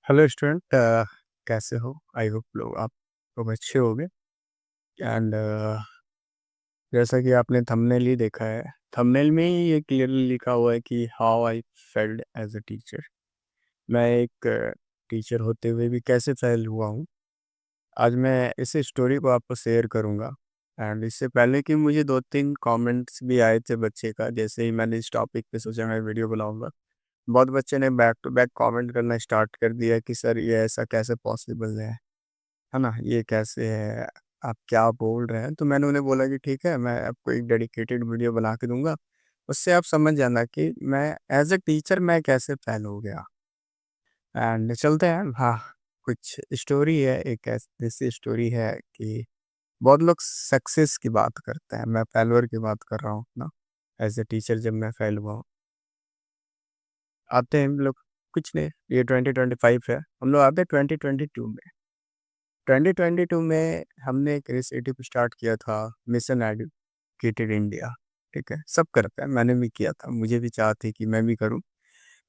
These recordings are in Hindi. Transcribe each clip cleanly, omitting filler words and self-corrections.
हेलो स्टूडेंट, कैसे हो? आई होप लोग आप लोग अच्छे होंगे। एंड जैसा कि आपने थंबनेल ही देखा है, थंबनेल में ही ये क्लियरली लिखा हुआ है कि how I failed as a teacher. मैं एक टीचर होते हुए भी कैसे फेल हुआ हूँ, आज मैं इस स्टोरी को आपको शेयर करूँगा। एंड इससे पहले कि मुझे 2-3 कमेंट्स भी आए थे बच्चे का, जैसे ही मैंने इस टॉपिक पे सोचा मैं वीडियो बनाऊँगा, बहुत बच्चे ने बैक टू बैक कमेंट करना स्टार्ट कर दिया कि सर ये ऐसा कैसे पॉसिबल है ना? ये कैसे है? आप क्या बोल रहे हैं? तो मैंने उन्हें बोला कि ठीक है, मैं आपको एक डेडिकेटेड वीडियो बना के दूँगा, उससे आप समझ जाना कि मैं एज़ अ टीचर मैं कैसे फेल हो गया। एंड चलते हैं, हाँ, कुछ स्टोरी है, एक ऐसी स्टोरी है कि बहुत लोग सक्सेस की बात करते हैं, मैं फेल्योर की बात कर रहा हूँ ना, एज़ अ टीचर जब मैं फेल हुआ हूँ। आते हैं हम लोग, कुछ नहीं, ये 2025 है, हम लोग आते हैं 2022 में। 2022 में हमने एक इनिशिएटिव स्टार्ट किया था, मिशन एजुकेटेड इंडिया, ठीक है? सब करते हैं, मैंने भी किया था, मुझे भी चाह थी कि मैं भी करूँ।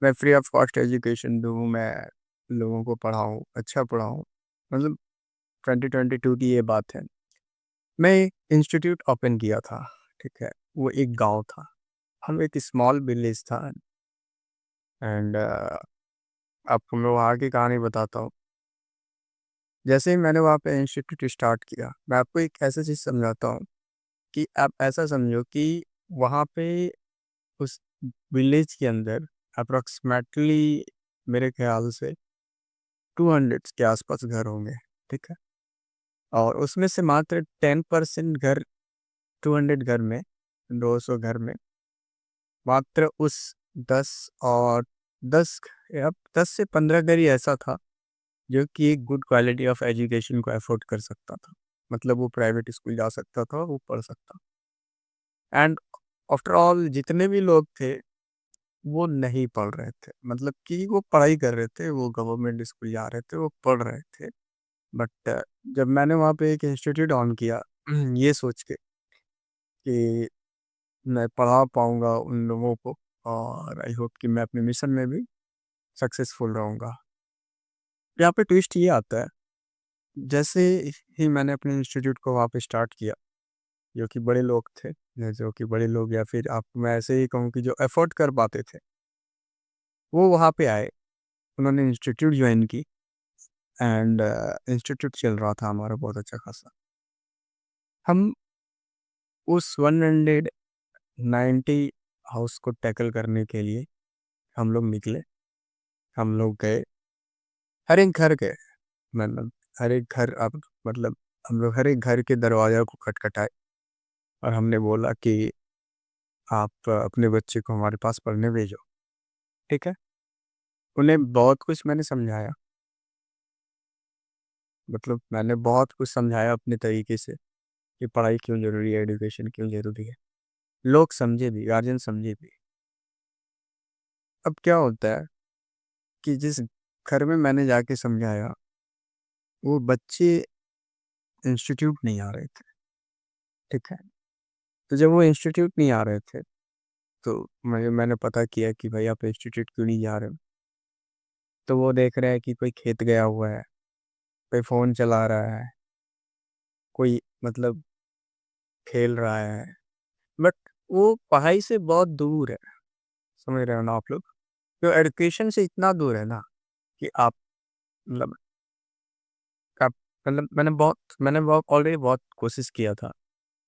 मैं फ्री ऑफ कॉस्ट एजुकेशन दूँ, मैं लोगों को पढ़ाऊँ, अच्छा पढ़ाऊँ। मतलब 2022 की ये बात है। मैं एक इंस्टीट्यूट ओपन किया था, ठीक है? वो एक गाँव था, हम एक स्मॉल विलेज था। एंड आपको मैं वहाँ की कहानी बताता हूँ। जैसे ही मैंने वहाँ पे इंस्टीट्यूट स्टार्ट किया, मैं आपको एक ऐसा चीज़ समझाता हूँ कि आप ऐसा समझो कि वहाँ पे उस विलेज के अंदर अप्रॉक्सिमेटली मेरे ख्याल से 200 के आसपास घर होंगे, ठीक है? और उसमें से मात्र 10% घर, 200 घर में, 200 घर में मात्र उस 10 और 10 या 10 से 15 घर ही ऐसा था जो कि एक गुड क्वालिटी ऑफ एजुकेशन को अफोर्ड कर सकता था। मतलब वो प्राइवेट स्कूल जा सकता था, वो पढ़ सकता। एंड आफ्टर ऑल जितने भी लोग थे वो नहीं पढ़ रहे थे, मतलब कि वो पढ़ाई कर रहे थे, वो गवर्नमेंट स्कूल जा रहे थे, वो पढ़ रहे थे। बट जब मैंने वहाँ पे एक इंस्टीट्यूट ऑन किया ये सोच के कि मैं पढ़ा पाऊँगा उन लोगों को और आई होप कि मैं अपने मिशन में भी सक्सेसफुल रहूँगा। यहाँ पे ट्विस्ट ये आता है, जैसे ही मैंने अपने इंस्टीट्यूट को वहाँ पे स्टार्ट किया, जो कि बड़े लोग थे, जो कि बड़े लोग या फिर आप मैं ऐसे ही कहूँ कि जो अफोर्ड कर पाते थे, वो वहाँ पे आए, उन्होंने इंस्टीट्यूट ज्वाइन की। एंड इंस्टीट्यूट चल रहा था हमारा बहुत अच्छा खासा। हम उस 190 हाउस को टैकल करने के लिए हम लोग निकले, हम लोग गए, हर एक घर गए, मतलब हर एक घर, अब मतलब हम लोग हर एक घर के दरवाजा को खटखटाए और हमने बोला कि आप अपने बच्चे को हमारे पास पढ़ने भेजो, ठीक है? उन्हें बहुत कुछ मैंने समझाया, मतलब मैंने बहुत कुछ समझाया अपने तरीके से कि पढ़ाई क्यों ज़रूरी है, एजुकेशन क्यों ज़रूरी है। लोग समझे भी, गार्जियन समझे भी। अब क्या होता है कि जिस घर में मैंने जाके समझाया, वो बच्चे इंस्टीट्यूट नहीं आ रहे थे, ठीक है? तो जब वो इंस्टीट्यूट नहीं आ रहे थे, तो मैंने पता किया कि भाई आप इंस्टीट्यूट क्यों नहीं जा रहे हो? तो वो देख रहे हैं कि कोई खेत गया हुआ है, कोई फ़ोन चला रहा है, कोई मतलब खेल रहा है, बट वो पढ़ाई से बहुत दूर है, समझ रहे हो ना आप लोग? तो एजुकेशन से इतना दूर है ना कि आप मतलब आप मतलब मैंने बहुत ऑलरेडी बहुत कोशिश किया था।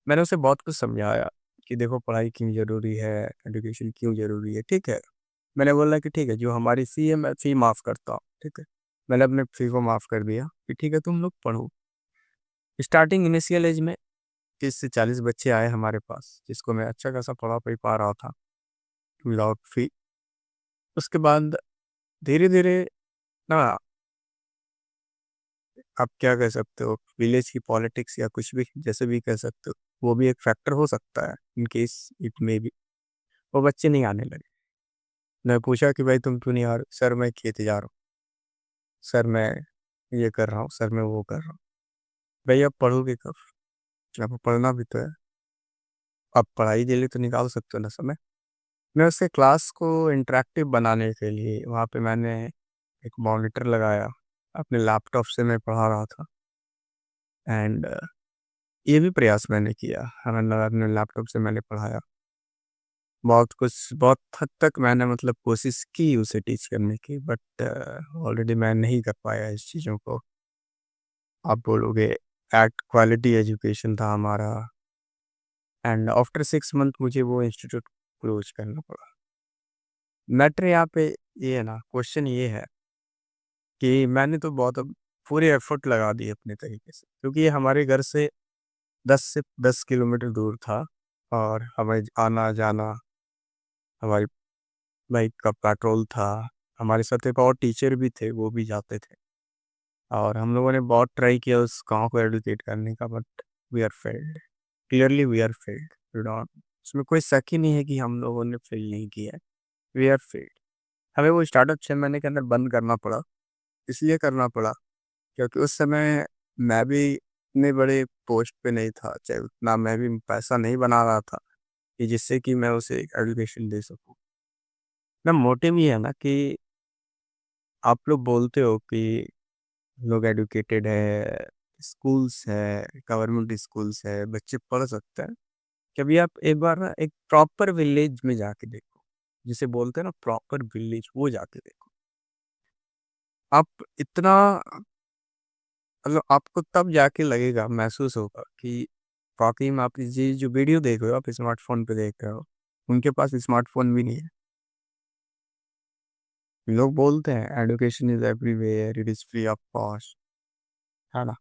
मैंने उसे बहुत कुछ समझाया कि देखो पढ़ाई क्यों ज़रूरी है, एजुकेशन क्यों ज़रूरी है, ठीक है? मैंने बोला कि ठीक है, जो हमारी फ़ी है मैं फ़ी माफ़ करता हूँ, ठीक है? मैंने अपने फ़ी को माफ़ कर दिया कि ठीक है तुम लोग पढ़ो। स्टार्टिंग इनिशियल एज में 30 से 40 बच्चे आए हमारे पास, जिसको मैं अच्छा खासा पढ़ा भी पा रहा था विदाउट फ़ी। उसके बाद धीरे-धीरे ना, आप क्या कह सकते हो, विलेज की पॉलिटिक्स या कुछ भी जैसे भी कह सकते हो, वो भी एक फैक्टर हो सकता है in case it may be. वो बच्चे नहीं आने लगे। मैं पूछा कि भाई तुम क्यों नहीं आ रहे? सर मैं खेत जा रहा हूँ, सर मैं ये कर रहा हूँ, सर मैं वो कर रहा हूँ। भाई अब पढ़ोगे कब? आपको पढ़ना भी तो है, आप पढ़ाई के लिए तो निकाल सकते हो ना समय। मैं उसके क्लास को इंटरेक्टिव बनाने के लिए वहाँ पे मैंने एक मॉनिटर लगाया, अपने लैपटॉप से मैं पढ़ा रहा था। एंड ये भी प्रयास मैंने किया, मतलब अपने लैपटॉप से मैंने पढ़ाया। बहुत हद तक मैंने मतलब कोशिश की उसे टीच करने की, बट ऑलरेडी मैं नहीं कर पाया इस चीज़ों को। आप बोलोगे एक्ट क्वालिटी एजुकेशन था हमारा। एंड आफ्टर 6 मंथ मुझे वो इंस्टीट्यूट क्लोज करना पड़ा। मैटर यहाँ पे ये है ना, क्वेश्चन ये है कि मैंने तो बहुत अब पूरे एफर्ट लगा दिए अपने तरीके से, क्योंकि ये हमारे घर से 10 किलोमीटर दूर था। और हमें आना जाना, हमारी बाइक का पेट्रोल था, हमारे साथ एक और टीचर भी थे, वो भी जाते थे। और हम लोगों ने बहुत ट्राई किया उस गांव को एडुकेट करने का, but we are failed. Clearly we are failed, उसमें कोई शक ही नहीं है कि हम लोगों ने फेल नहीं किया है। We are failed. हमें वो स्टार्टअप 6 महीने के अंदर बंद करना पड़ा। इसलिए करना पड़ा क्योंकि उस समय मैं भी इतने बड़े पोस्ट पे नहीं था, चाहे उतना मैं भी पैसा नहीं बना रहा था कि जिससे कि मैं उसे एक एजुकेशन दे सकूं। ना मोटिव ये है ना कि आप लोग बोलते हो कि लोग एडुकेटेड है, स्कूल्स है, गवर्नमेंट स्कूल्स है, बच्चे पढ़ सकते हैं। कभी आप एक बार ना एक प्रॉपर विलेज में जाके देखो, जिसे बोलते हैं ना प्रॉपर विलेज, वो जाके देखो। आप इतना मतलब आपको तब जाके लगेगा, महसूस होगा कि वाकई में आप ये जो वीडियो देख रहे हो, आप स्मार्टफोन पे देख रहे हो, उनके पास स्मार्टफोन भी नहीं है। लोग बोलते हैं education is everywhere, it is free of cost, है ना।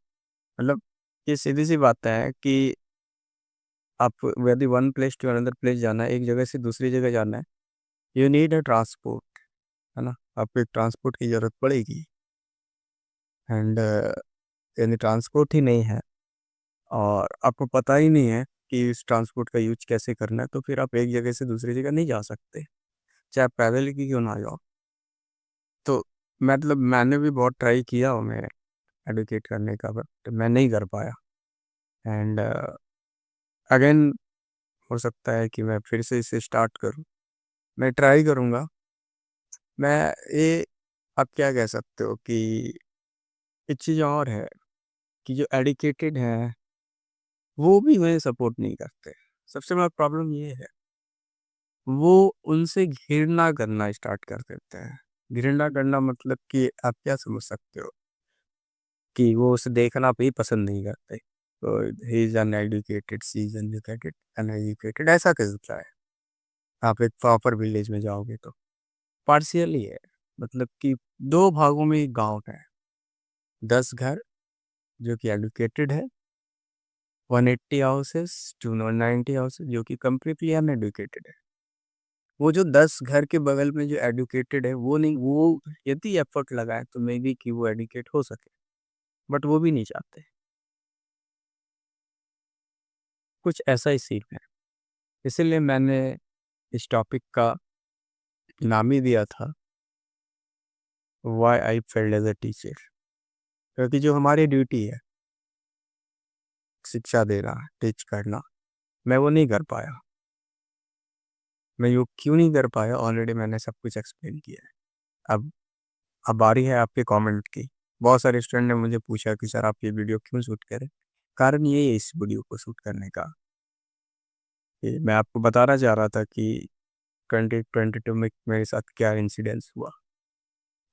मतलब ये सीधी सी बात है कि आप यदि one place to another place जाना है, एक जगह से दूसरी जगह जाना है, यू नीड अ ट्रांसपोर्ट, है ना। आपको एक ट्रांसपोर्ट की ज़रूरत पड़ेगी। एंड यदि ट्रांसपोर्ट ही नहीं है और आपको पता ही नहीं है कि इस ट्रांसपोर्ट का यूज कैसे करना है, तो फिर आप एक जगह से दूसरी जगह नहीं जा सकते, चाहे आप पैदल ही क्यों ना जाओ। तो मतलब मैंने भी बहुत ट्राई किया उन्हें एडुकेट करने का, बट मैं नहीं कर पाया। एंड अगेन हो सकता है कि मैं फिर से इसे स्टार्ट करूं। मैं ट्राई करूंगा। मैं ये, आप क्या कह सकते हो कि एक चीज़ और है कि जो एडुकेटेड हैं वो भी उन्हें सपोर्ट नहीं करते। सबसे बड़ा प्रॉब्लम ये है, वो उनसे घृणा करना स्टार्ट कर देते हैं। घृणा करना मतलब कि आप क्या समझ सकते हो कि वो उसे देखना भी पसंद नहीं करते। तो he is uneducated, she is uneducated, uneducated ऐसा कैसे है। आप एक प्रॉपर विलेज में जाओगे तो पार्शियली है, मतलब कि दो भागों में एक गांव है। 10 घर जो कि एडुकेटेड है, 180 हाउसेस, 290 हाउसेस जो कि कम्प्लीटली अनएडुकेटेड है। वो जो 10 घर के बगल में जो एडुकेटेड है, वो नहीं, वो यदि एफर्ट लगाए तो मे बी कि वो एडुकेट हो सके, बट वो भी नहीं चाहते। कुछ ऐसा ही सीन है। इसीलिए मैंने इस टॉपिक का नाम ही दिया था why I failed as a teacher. क्योंकि जो हमारी ड्यूटी है, शिक्षा देना, टीच करना, मैं वो नहीं कर पाया। मैं वो क्यों नहीं कर पाया, ऑलरेडी मैंने सब कुछ एक्सप्लेन किया है। अब बारी है आपके कमेंट की। बहुत सारे स्टूडेंट ने मुझे पूछा कि सर आप ये वीडियो क्यों शूट करें। कारण ये है इस वीडियो को शूट करने का कि मैं आपको बताना चाह रहा था कि 2022 में मेरे साथ क्या इंसिडेंस हुआ।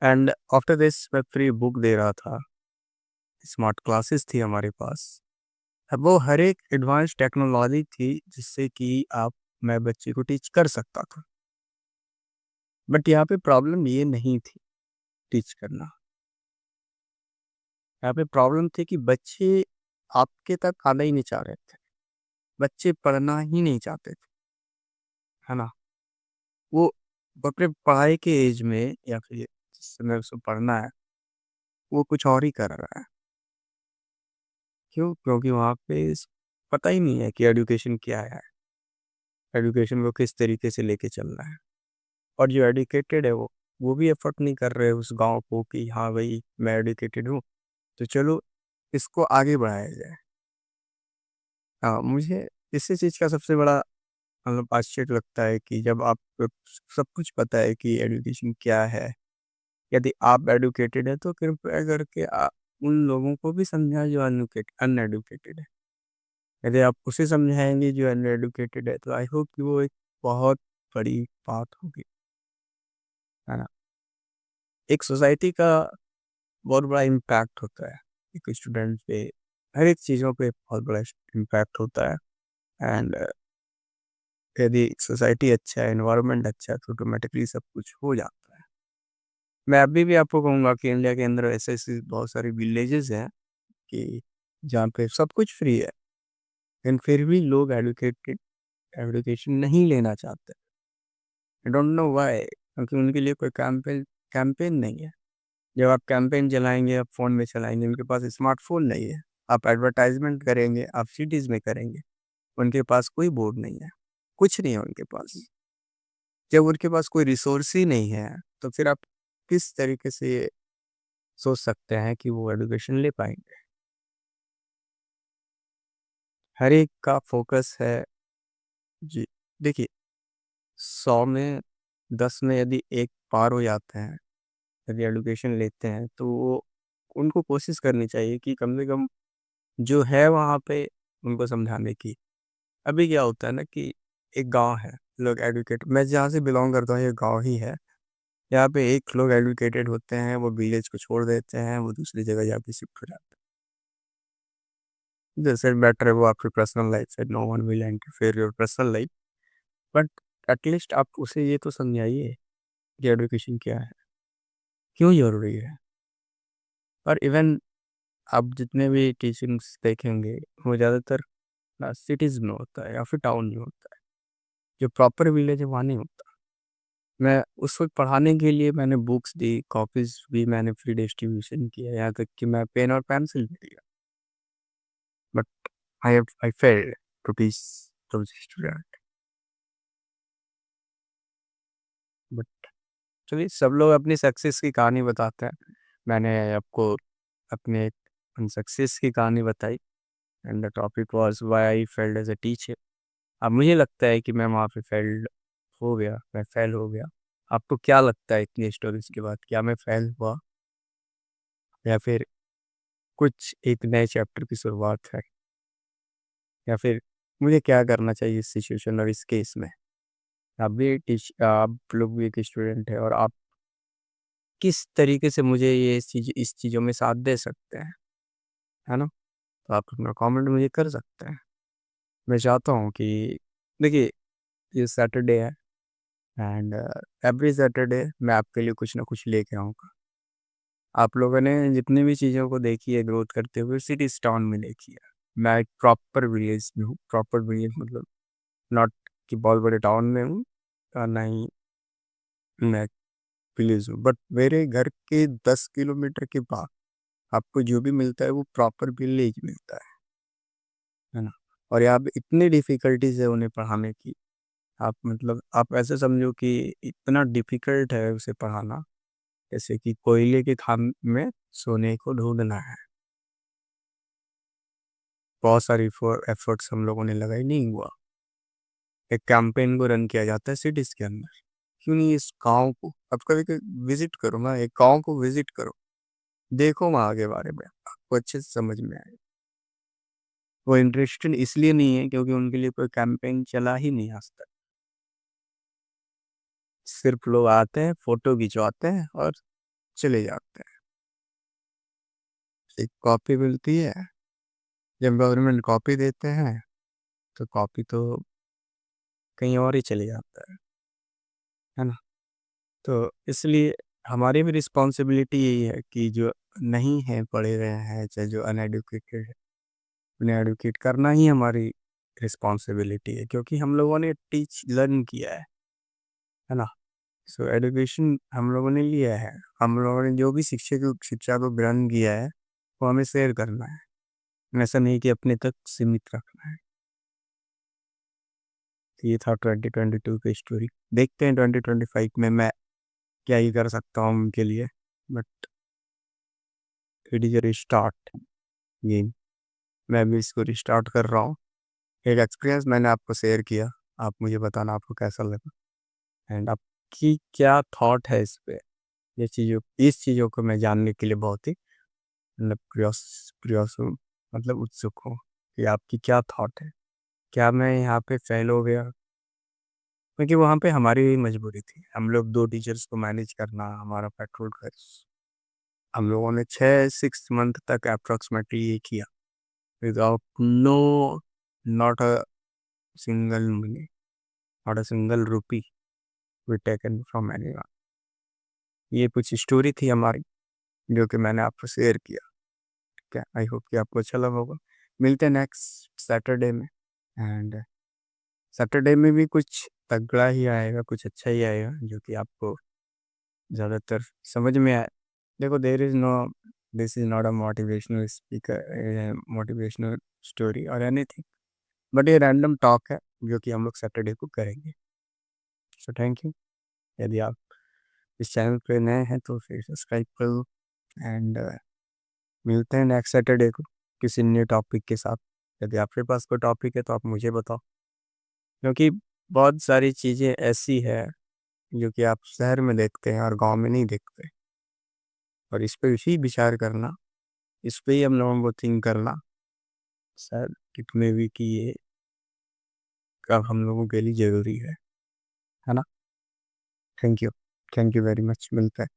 एंड आफ्टर दिस मैं फ्री बुक दे रहा था, स्मार्ट क्लासेस थी हमारे पास। अब वो हर एक एडवांस टेक्नोलॉजी थी जिससे कि आप मैं बच्चे को टीच कर सकता था। बट यहाँ पे प्रॉब्लम ये नहीं थी टीच करना। यहाँ पे प्रॉब्लम थी कि बच्चे आपके तक आना ही नहीं चाह रहे थे। बच्चे पढ़ना ही नहीं चाहते थे, है ना। वो अपने पढ़ाई के एज में या फिर जिस समय उसको पढ़ना है, वो कुछ और ही कर रहा है। क्यों? क्योंकि वहाँ पे पता ही नहीं है कि एजुकेशन क्या है, एजुकेशन को किस तरीके से लेके चलना है। और जो एडुकेटेड है वो भी एफर्ट नहीं कर रहे उस गांव को कि हाँ भाई मैं एडुकेटेड हूँ, तो चलो इसको आगे बढ़ाया जाए। हाँ, मुझे इसी चीज़ का सबसे बड़ा मतलब आश्चर्य लगता है कि जब आप सब कुछ पता है कि एजुकेशन क्या है, यदि आप एडुकेटेड है तो कृपया करके उन लोगों को भी समझाएं जो अनएडुकेटेड है। यदि आप उसे समझाएंगे जो अनएडुकेटेड है तो आई होप कि वो एक बहुत बड़ी बात होगी, है ना। एक सोसाइटी का बहुत बड़ा इम्पैक्ट होता है एक स्टूडेंट पे, हर एक चीज़ों पे बहुत बड़ा इम्पैक्ट होता है। एंड यदि सोसाइटी अच्छा है, एनवायरनमेंट अच्छा है, तो ऑटोमेटिकली सब कुछ हो जाता है। मैं अभी भी आपको कहूँगा कि इंडिया के अंदर ऐसे ऐसे बहुत सारे विलेजेस हैं कि जहाँ पे सब कुछ फ्री है, लेकिन फिर भी लोग एडुकेशन नहीं लेना चाहते। आई डोंट नो व्हाई, क्योंकि उनके लिए कोई कैंपेन कैंपेन नहीं है। जब आप कैंपेन चलाएंगे, आप फ़ोन में चलाएंगे, उनके पास स्मार्टफोन नहीं है। आप एडवर्टाइजमेंट करेंगे, आप सिटीज़ में करेंगे, उनके पास कोई बोर्ड नहीं है, कुछ नहीं है उनके पास। जब उनके पास कोई रिसोर्स ही नहीं है, तो फिर आप किस तरीके से सोच सकते हैं कि वो एडुकेशन ले पाएंगे। हर एक का फोकस है। जी, देखिए, 100 में 10 में यदि एक पार हो जाते हैं, यदि एडुकेशन लेते हैं, तो वो उनको कोशिश करनी चाहिए कि कम से कम जो है वहाँ पे उनको समझाने की। अभी क्या होता है ना कि एक गांव है, लोग एडुकेट, मैं जहाँ से बिलोंग करता हूँ ये गांव ही है। यहाँ पे एक लोग एडुकेटेड होते हैं, वो विलेज को छोड़ देते हैं, वो दूसरी जगह जाके शिफ्ट हो जाते हैं। जैसे बेटर है वो आपकी पर्सनल लाइफ है, no one will interfere your personal life, but at least आप उसे ये तो समझाइए कि एडुकेशन क्या है, क्यों जरूरी है। और इवन आप जितने भी टीचिंग्स देखेंगे, वो ज़्यादातर सिटीज़ में होता है या फिर टाउन में होता है। जो प्रॉपर विलेज है वहाँ नहीं होता। मैं उस वक्त पढ़ाने के लिए मैंने बुक्स दी, कॉपीज भी मैंने फ्री डिस्ट्रीब्यूशन किया, यहाँ तक कि मैं पेन और पेंसिल भी दिया, but I failed to teach those student. But चलिए, सब लोग अपनी सक्सेस की कहानी बताते हैं। मैंने आपको अपने सक्सेस की कहानी बताई, and the topic was why I failed as a teacher. अब मुझे लगता है कि मैं वहाँ पे फेल्ड हो गया, मैं फेल हो गया। आपको क्या लगता है इतनी स्टोरीज के बाद, क्या मैं फेल हुआ या फिर कुछ एक नए चैप्टर की शुरुआत है, या फिर मुझे क्या करना चाहिए इस सिचुएशन और इस केस में। आप लोग भी एक स्टूडेंट है और आप किस तरीके से मुझे ये इस चीज़ों में साथ दे सकते हैं, है ना। तो आप अपना कमेंट मुझे कर सकते हैं। मैं चाहता हूँ कि देखिए, ये सैटरडे है, एंड एवरी सैटरडे मैं आपके लिए कुछ ना कुछ लेके आऊँगा। आप लोगों ने जितनी भी चीज़ों को देखी है ग्रोथ करते हुए, सिटीज टाउन में देखी है। मैं एक प्रॉपर विलेज में हूँ, प्रॉपर विलेज मतलब नॉट कि बहुत बड़े टाउन में हूँ, ना ही मैं विलेज हूँ, बट मेरे घर के 10 किलोमीटर के बाद आपको जो भी मिलता है वो प्रॉपर विलेज मिलता है ना। और यहाँ पे इतनी डिफिकल्टीज है उन्हें पढ़ाने की। आप मतलब आप ऐसे समझो कि इतना डिफिकल्ट है उसे पढ़ाना, जैसे कि कोयले के खान में सोने को ढूंढना है। बहुत सारी एफर्ट्स हम लोगों ने लगाई, नहीं हुआ। एक कैंपेन को रन किया जाता है सिटीज के अंदर, क्यों नहीं इस गांव को आप कभी विजिट करो ना, एक गांव को विजिट करो, देखो वहाँ के बारे में, आपको अच्छे से समझ में आए। वो इंटरेस्टेड इसलिए नहीं है क्योंकि उनके लिए कोई कैंपेन चला ही नहीं आज तक। सिर्फ लोग आते हैं, फोटो खिंचवाते हैं और चले जाते हैं। एक कॉपी मिलती है, जब गवर्नमेंट कॉपी देते हैं तो कॉपी तो कहीं और ही चले जाता है ना। तो इसलिए हमारी भी रिस्पॉन्सिबिलिटी यही है कि जो नहीं है पढ़े रहे हैं, चाहे जो अनएडुकेटेड है, उन्हें एडुकेट करना ही हमारी रिस्पॉन्सिबिलिटी है, क्योंकि हम लोगों ने टीच लर्न किया है ना। सो एडुकेशन हम लोगों ने लिया है, हम लोगों ने जो भी शिक्षा को ग्रहण किया है वो हमें शेयर करना है, ऐसा नहीं कि अपने तक सीमित रखना है। तो ये था 2022 की स्टोरी। देखते हैं 2025 में मैं क्या ही कर सकता हूँ उनके लिए, but it is restart game. मैं भी इसको रिस्टार्ट कर रहा हूँ। एक एक्सपीरियंस मैंने आपको शेयर किया, आप मुझे बताना आपको कैसा लगा, एंड आपकी क्या थॉट है इस पे। इस चीज़ों को मैं जानने के लिए बहुत ही मतलब क्रियोस हूँ, मतलब उत्सुक हूँ कि आपकी क्या थॉट है? क्या मैं यहाँ पे फेल हो गया? क्योंकि वहाँ पे हमारी भी मजबूरी थी। हम लोग 2 टीचर्स को मैनेज करना, हमारा पेट्रोल खर्च। हम लोगों ने 6 मंथ तक अप्रॉक्सिमेटली ये किया without not a single money, not a single रूपी वी टेकन फ्रॉम एनीवन। ये कुछ स्टोरी थी हमारी जो कि मैंने आपको शेयर किया। क्या आई होप कि आपको अच्छा लगा होगा। मिलते हैं नेक्स्ट सैटरडे में। एंड सैटरडे में भी कुछ तगड़ा ही आएगा, कुछ अच्छा ही आएगा जो कि आपको ज़्यादातर समझ में आए। देखो, this is not a motivational speaker, motivational story और एनीथिंग, बट ये रैंडम टॉक है जो कि हम लोग सैटरडे को करेंगे। So thank you. यदि आप इस चैनल पे नए हैं तो फिर सब्सक्राइब करो। एंड मिलते हैं नेक्स्ट सैटरडे को किसी न्यू टॉपिक के साथ। यदि आपके पास कोई टॉपिक है तो आप मुझे बताओ, क्योंकि बहुत सारी चीज़ें ऐसी है जो कि आप शहर में देखते हैं और गांव में नहीं देखते। और इस पे ही विचार करना, इस पे ही हम लोगों को थिंक करना शायद कितने भी कि ये कब हम लोगों के लिए ज़रूरी है ना। Thank you. Thank you very much. मिलता है।